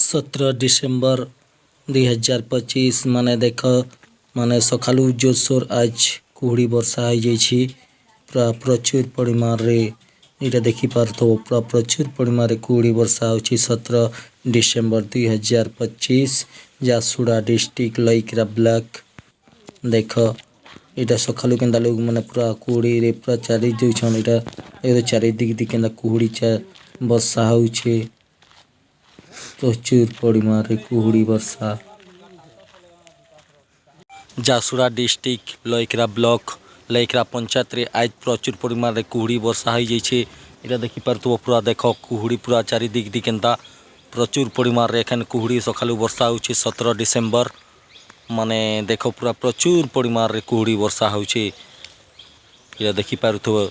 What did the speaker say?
17 December 2025 माने देख माने सकालू जोरसोर आज कुहुड़ी वर्षा हो जाइए पूरा प्रचुर परिमाण रे इटा देखिपार पूरा प्रचुर परिमाण कुहुड़ी वर्षा हो 17 डिसेम्बर 2025 झारसुगुड़ा डिस्ट्रिक्ट लईकरा ब्लॉक देख इटा सकालू केंदा लोग मैंने पूरा कुहुड़ी रे पूरा चारी जाऊन इटा चारि दिक केंदा कुहुड़ी वर्षा होउछे प्रचुर परिमाण रे कुहुड़ी वर्षा झारसुगुड़ा डिस्ट्रिक्ट लईकरा ब्लॉक लईकरा पंचायत रे आज प्रचुर परिमाण रे कुहुड़ी वर्षा हो जाइए इटा देखि पारथुबो पूरा देख कुहुड़ी पूरा चारि दिक केंदा प्रचुर परिमाण रे एखन कुहुड़ी सकालू वर्षा होउछे 17 डिसेम्बर माने देख पूरा प्रचुर परिमाण रे कुहुड़ी वर्षा होउछे इटा देखि पारथुबो।